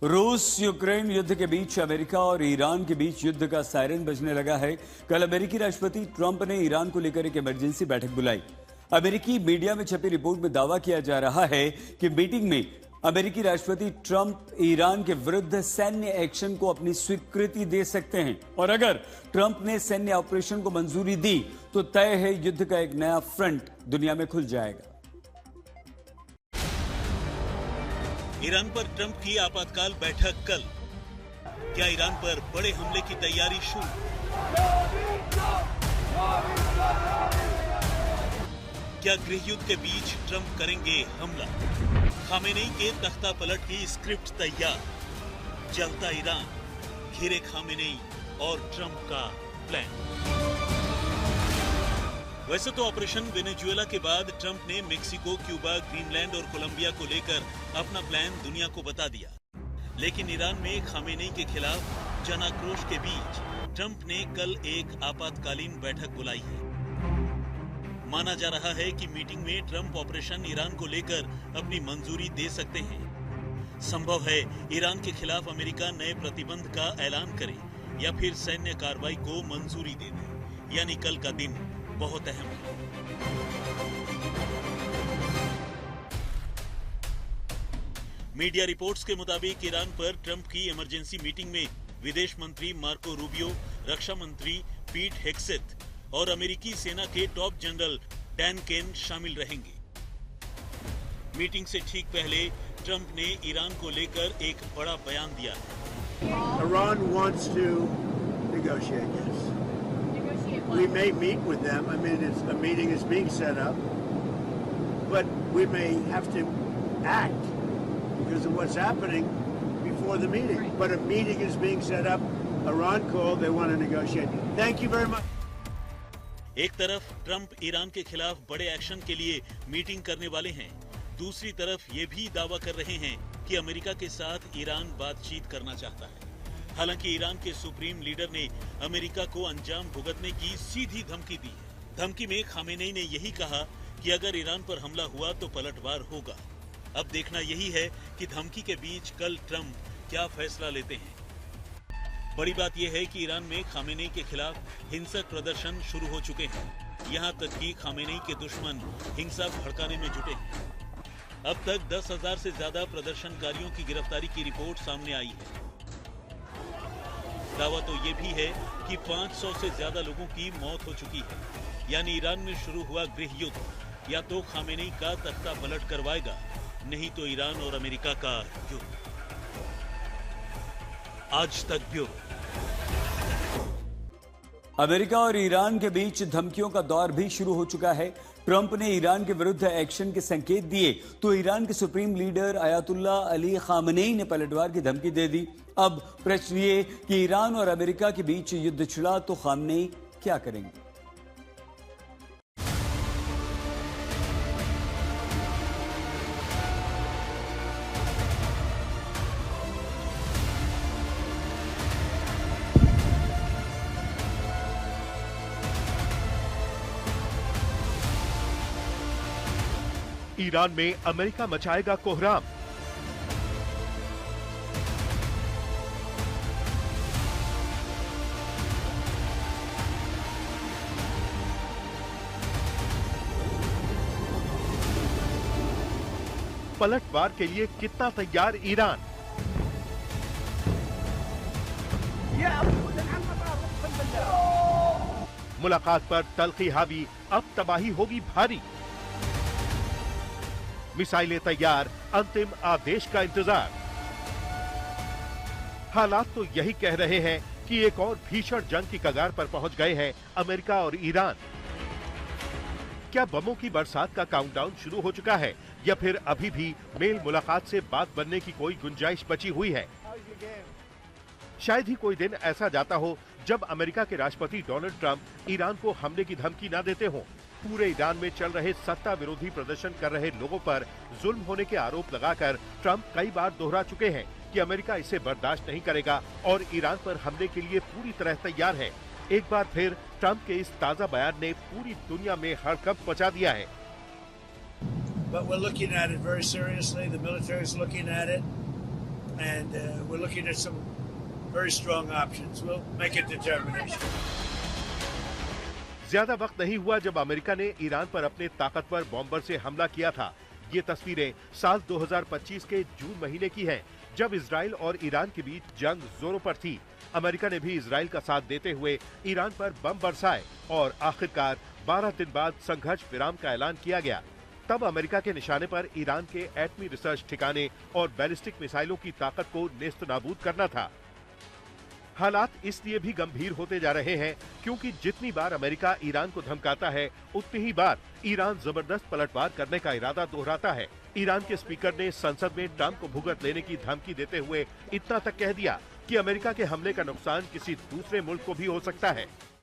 रूस यूक्रेन युद्ध के बीच अमेरिका और ईरान के बीच युद्ध का सायरन बजने लगा है। कल अमेरिकी राष्ट्रपति ट्रंप ने ईरान को लेकर एक इमरजेंसी बैठक बुलाई। अमेरिकी मीडिया में छपी रिपोर्ट में दावा किया जा रहा है कि मीटिंग में अमेरिकी राष्ट्रपति ट्रंप ईरान के विरुद्ध सैन्य एक्शन को अपनी स्वीकृति दे सकते हैं और अगर ट्रंप ने सैन्य ऑपरेशन को मंजूरी दी तो तय है युद्ध का एक नया फ्रंट दुनिया में खुल जाएगा। ईरान पर ट्रंप की आपातकाल बैठक कल। क्या ईरान पर बड़े हमले की तैयारी शुरू? क्या गृह युद्ध के बीच ट्रंप करेंगे हमला? खामेनेई के तख्ता पलट की स्क्रिप्ट तैयार। जलता ईरान, घिरे खामेनेई और ट्रंप का प्लान। वैसे तो ऑपरेशन वेनेजुएला के बाद ट्रंप ने मेक्सिको, क्यूबा, ग्रीनलैंड और कोलंबिया को लेकर अपना प्लान दुनिया को बता दिया। लेकिन ईरान में खामेनेई के खिलाफ जनाक्रोश के बीच ट्रंप ने कल एक आपातकालीन बैठक बुलाई है। माना जा रहा है कि मीटिंग में ट्रंप ऑपरेशन ईरान को लेकर अपनी मंजूरी दे सकते हैं। संभव है ईरान के खिलाफ अमेरिका नए प्रतिबंध का ऐलान करे या फिर सैन्य कार्रवाई को मंजूरी दे दे। यानी कल का दिन बहुत अहम है। मीडिया रिपोर्ट्स के मुताबिक ईरान पर ट्रंप की इमरजेंसी मीटिंग में विदेश मंत्री मार्को रूबियो, रक्षा मंत्री पीट हेग्सेथ और अमेरिकी सेना के टॉप जनरल डैन केन शामिल रहेंगे। मीटिंग से ठीक पहले ट्रंप ने ईरान को लेकर एक बड़ा बयान दिया है। Iran wants to negotiate this. We may meet with them. I mean, a meeting is being set up, but we may have to act because of what's happening before the meeting. But a meeting is being set up. Iran called. They want to negotiate. Thank you very much. एक तरफ Trump Iran के खिलाफ बड़े action के लिए meeting करने वाले हैं, दूसरी तरफ ये भी दावा कर रहे हैं कि अमेरिका के साथ ईरान बातचीत करना चाहता है। हालांकि ईरान के सुप्रीम लीडर ने अमेरिका को अंजाम भुगतने की सीधी धमकी दी है। धमकी में खामेनेई ने यही कहा कि अगर ईरान पर हमला हुआ तो पलटवार होगा। अब देखना यही है कि धमकी के बीच कल ट्रंप क्या फैसला लेते हैं। बड़ी बात यह है कि ईरान में खामेनेई के खिलाफ हिंसक प्रदर्शन शुरू हो चुके हैं। यहां तक कि खामेनेई के दुश्मन हिंसा भड़काने में जुटे हैं। अब तक 10,000 से ज्यादा प्रदर्शनकारियों की गिरफ्तारी की रिपोर्ट सामने आई है। दावा तो ये भी है कि 500 से ज्यादा लोगों की मौत हो चुकी है। यानी ईरान में शुरू हुआ गृह युद्ध या तो खामेनेई का तख्ता पलट करवाएगा, नहीं तो ईरान और अमेरिका का युद्ध। आज तक ब्यूरो। अमेरिका और ईरान के बीच धमकियों का दौर भी शुरू हो चुका है। ट्रंप ने ईरान के विरुद्ध एक्शन के संकेत दिए तो ईरान के supreme leader Ayatollah Ali Khamenei ने पलटवार की धमकी दे दी। अब प्रश्न ये कि ईरान और अमेरिका के बीच युद्ध छिड़ा तो खामेनेई क्या करेंगे? ईरान में अमेरिका मचाएगा कोहराम। पलटवार के लिए कितना तैयार ईरान? मुलाकात पर तल्खी हावी, अब तबाही होगी भारी। मिसाइलें तैयार, अंतिम आदेश का इंतजार। हालात तो यही कह रहे हैं कि एक और भीषण जंग की कगार पर पहुंच गए हैं अमेरिका और ईरान। क्या बमों की बरसात का काउंटडाउन शुरू हो चुका है या फिर अभी भी मेल मुलाकात से बात बनने की कोई गुंजाइश बची हुई है? शायद ही कोई दिन ऐसा जाता हो जब अमेरिका के राष्ट्रपति डोनाल्ड ट्रंप ईरान को हमले की धमकी न देते हों। पूरे ईरान में चल रहे सत्ता विरोधी प्रदर्शन कर रहे लोगों पर जुल्म होने के आरोप लगाकर ट्रंप कई बार दोहरा चुके हैं कि अमेरिका इसे बर्दाश्त नहीं करेगा और ईरान पर हमले के लिए पूरी तरह तैयार है। एक बार फिर ट्रंप के इस ताजा बयान ने पूरी दुनिया में हड़कंप मचा दिया है। But we're looking at it very seriously. The military is looking at it. and we're looking at some very strong options. We'll make a determination. ज्यादा वक्त नहीं हुआ जब अमेरिका ने ईरान पर अपने ताकतवर बॉम्बर से हमला किया था। ये तस्वीरें साल 2025 के जून महीने की हैं, जब इजराइल और ईरान के बीच जंग जोरों पर थी। अमेरिका ने भी इजराइल का साथ देते हुए ईरान पर बम बरसाए और आखिरकार 12 दिन बाद संघर्ष विराम का ऐलान किया गया। तब अमेरिका के निशाने पर ईरान के एटमी रिसर्च ठिकाने और बैलिस्टिक मिसाइलों की ताकत को नेस्तनाबूद करना था। हालात इसलिए भी गंभीर होते जा रहे हैं क्योंकि जितनी बार अमेरिका ईरान को धमकाता है, उतनी ही बार ईरान जबरदस्त पलटवार करने का इरादा दोहराता है। ईरान के स्पीकर ने संसद में ट्रंप को भुगत लेने की धमकी देते हुए इतना तक कह दिया कि अमेरिका के हमले का नुकसान किसी दूसरे मुल्क को भी हो सकता है।